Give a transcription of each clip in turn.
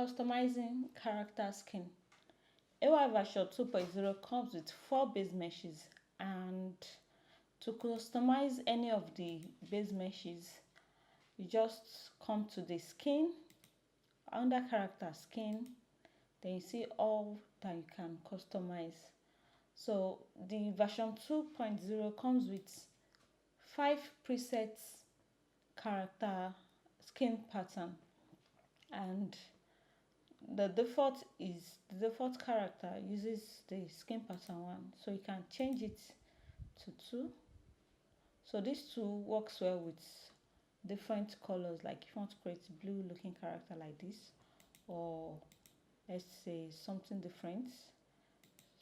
Customizing character skin. AY version 2.0 comes with 4 base meshes, and to customize any of the base meshes, you just come to the skin, under character skin, then you see all that you can customize. So the version 2.0 comes with 5 presets character skin pattern, and the default character uses the skin pattern 1, so you can change it to 2. So this 2 works well with different colors, like if you want to create blue looking character like this, or let's say something different,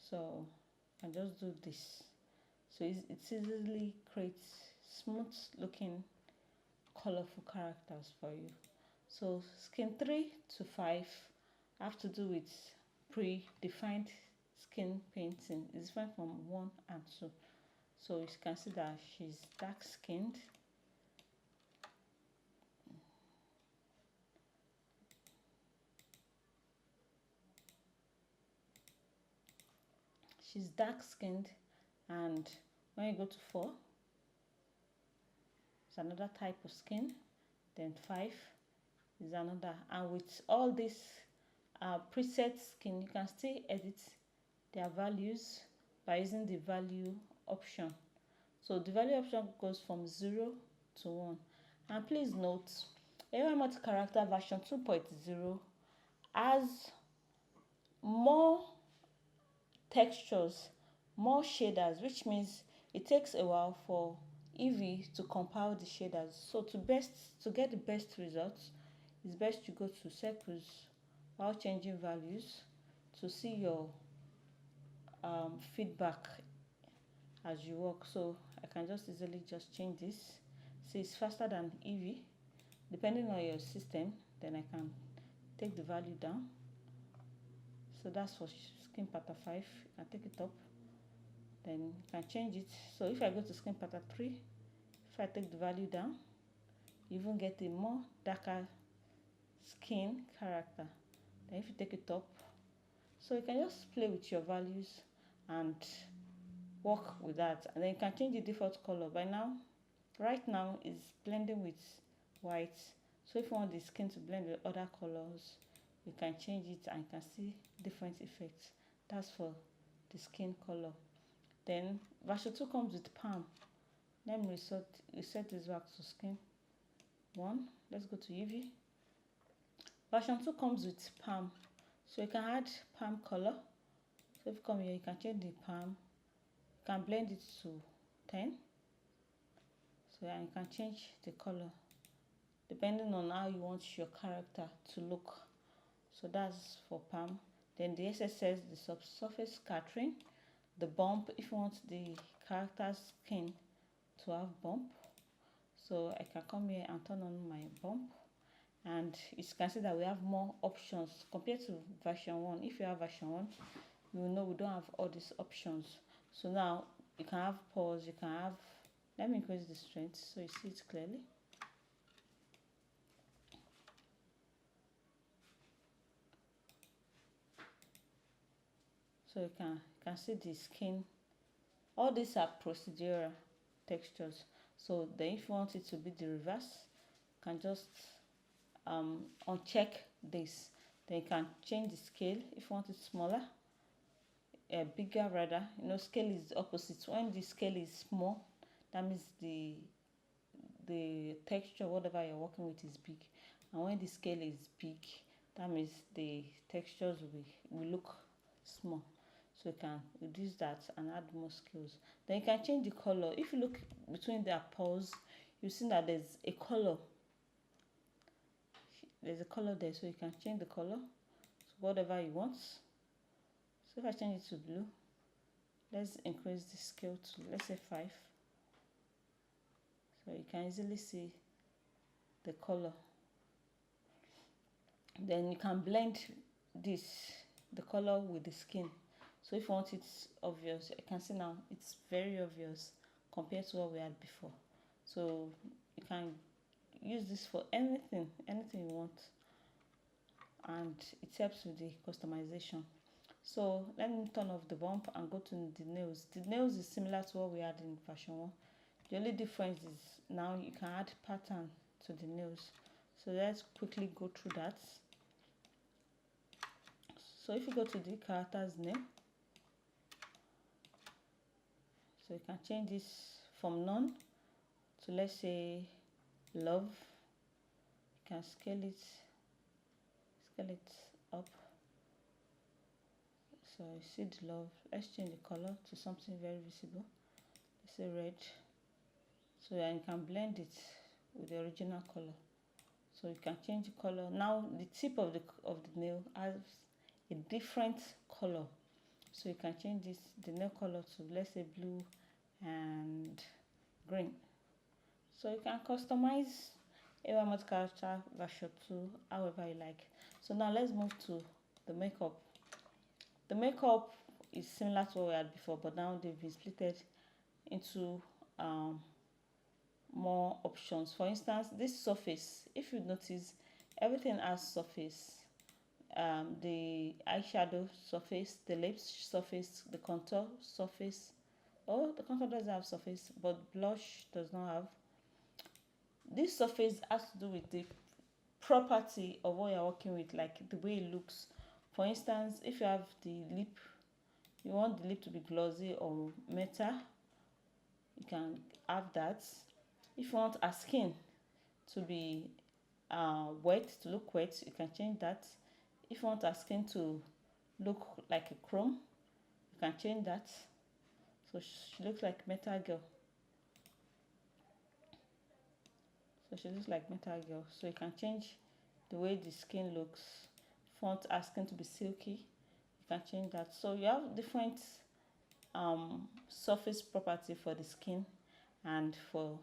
so I can just do this. So it easily creates smooth looking colorful characters for you. So skin 3 to 5 have to do with predefined skin painting. It's different from 1 and 2. So you can see that she's dark skinned. She's dark skinned, and when you go to 4, it's another type of skin. Then 5 is another, and with all these preset skin, you can still edit their values by using the value option. So the value option goes from 0 to 1. And please note, AYMultiCharacter version 2.0 has more textures, more shaders, which means it takes a while for Eevee to compile the shaders. So to get the best results, it's best to go to circles while changing values to see your feedback as you work. So I can just easily just change this. See, it's faster than Eevee. Depending on your system, then I can take the value down. So that's for skin pattern 5. You can take it up, then you can change it. So if I go to skin pattern 3, if I take the value down, you even get a more darker skin character. Then if you take it up, so you can just play with your values and work with that, and then you can change the default color. Right now it's blending with white, so if you want the skin to blend with other colors, you can change it and you can see different effects. That's for the skin color. Then version 2 comes with palm. Let me reset this back to skin 1. Let's go to Eevee. Version 2 comes with palm, so you can add palm color. So if you come here, you can change the palm, you can blend it to 10. So yeah, you can change the color depending on how you want your character to look. So that's for palm. Then the SSS, the subsurface scattering, the bump, if you want the character's skin to have bump. So I can come here and turn on my bump, and you can see that we have more options compared to version 1. If you have version 1, you will know we don't have all these options. So now you can have pause, you can have, let me increase the strength so you see it clearly. So you can see the skin. All these are procedural textures. So then if you want it to be the reverse, you can just uncheck this. Then you can change the scale if you want it smaller, bigger rather. You know, scale is the opposite. When the scale is small, that means the texture, whatever you're working with, is big. And when the scale is big, that means the textures will look small. So you can reduce that and add more scales. Then you can change the color. If you look between their paws, you see that there's a color. There's a color there, so you can change the color to whatever you want. So if I change it to blue, let's increase the scale to, let's say, 5. So you can easily see the color. Then you can blend the color with the skin. So if you want it obvious, you can see now it's very obvious compared to what we had before. So you can use this for anything you want. and it helps with the customization. So let me turn off the bump and go to the nails. The nails is similar to what we had in version 1. The only difference is now you can add pattern to the nails. So let's quickly go through that. So if you go to the character's name, so you can change this from none to, let's say, love. You can scale it up. So you see the love. Let's change the color to something very visible. Let's say red. So yeah, you can blend it with the original color. So you can change the color. Now the tip of the nail has a different color. So you can change the nail color to, let's say, blue and green. So you can customize AYMultiCharacter version 2 however you like. So now let's move to the makeup. The makeup is similar to what we had before, but now they've been split into more options. For instance, this surface, if you notice, everything has surface. The eyeshadow surface, the lips surface, the contour surface. Oh, the contour doesn't have surface, but blush does not have. This surface has to do with the property of what you're working with, like the way it looks. For instance, if you have the lip, you want the lip to be glossy or matte, you can have that. If you want our skin to be wet, to look wet, you can change that. If you want our skin to look like a chrome, you can change that. So she looks like metal girl. So she looks like metal girl. So you can change the way the skin looks. If you want our skin to be silky, you can change that. So you have different surface property for the skin and for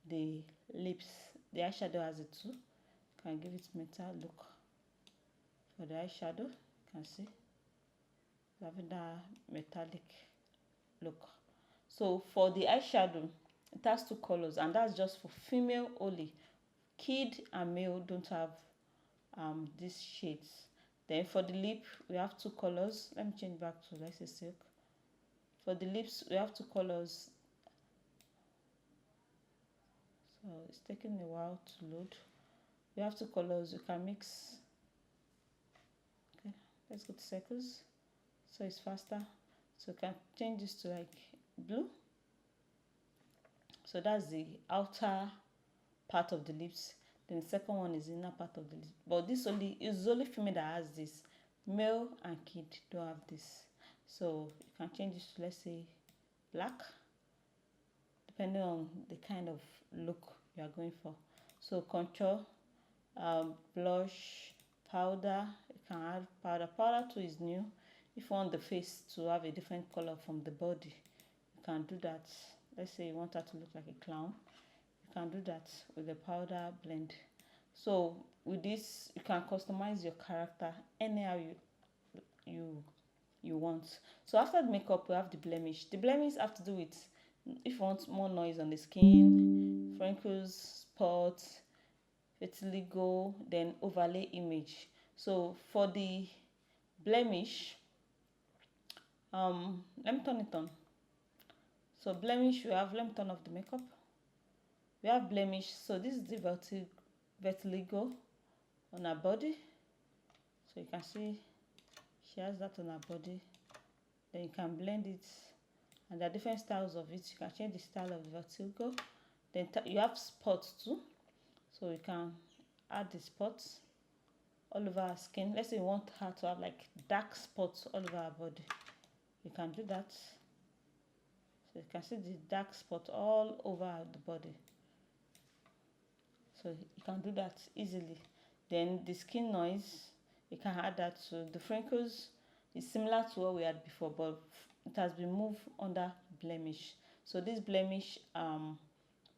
the lips. The eyeshadow has it too. You can give it metal look. For the eyeshadow, you can see having that metallic look. So for the eyeshadow, it has 2 colors, and that's just for female only. Kid and male don't have these shades. Then for the lip, we have 2 colors. Let me change back to, let's say, silk. For the lips, we have 2 colors. So it's taking a while to load. We have 2 colors. You can mix. Okay, let's go to circles. So it's faster. So you can change this to like blue. So that's the outer part of the lips. Then the second one is the inner part of the lips. But this is only female that has this. Male and kid don't have this. So you can change this to, let's say, black, depending on the kind of look you are going for. So contour, blush, powder. You can add powder. Powder too is new. If you want the face to have a different color from the body, you can do that. Let's say you want her to look like a clown, you can do that with the powder blend. So with this, you can customize your character anyhow you want. So after the makeup, we have the blemish. The blemish have to do with if you want more noise on the skin, freckles, spots, vitiligo, then overlay image. So for the blemish, let me turn it on. So blemish, we have, let me turn off the makeup. We have blemish. So this is the vitiligo on her body. So you can see she has that on her body. Then you can blend it, and there are different styles of it. You can change the style of the vitiligo. Then you have spots too. So you can add the spots all over her skin. Let's say you want her to have like dark spots all over her body. You can do that. So you can see the dark spot all over the body. So you can do that easily. Then the skin noise, you can add that to the freckles. It's similar to what we had before, but it has been moved under blemish. So this blemish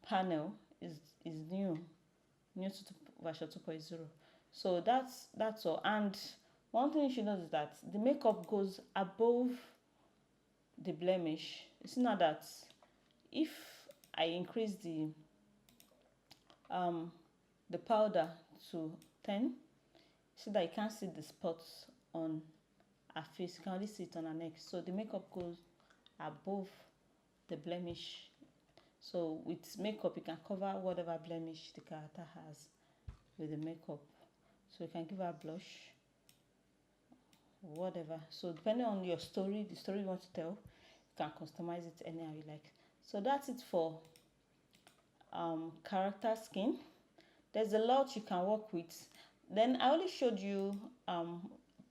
panel is new to version 2.0. So that's all. And one thing you should know is that the makeup goes above the blemish. It's not that if I increase the powder to 10, See that you can't see the spots on her face, you can only see it on her neck. So the makeup goes above the blemish. So with makeup you can cover whatever blemish the character has with the makeup. So you can give her blush, whatever. So depending on your story, the story you want to tell, you can customize it anyhow you like. So that's it for character skin. There's a lot you can work with. Then I only showed you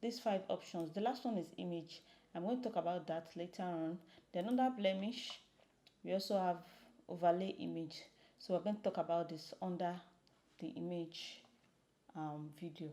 these 5 options. The last one is image. I'm going to talk about that later on. Then under blemish, we also have overlay image. So we're going to talk about this under the image video.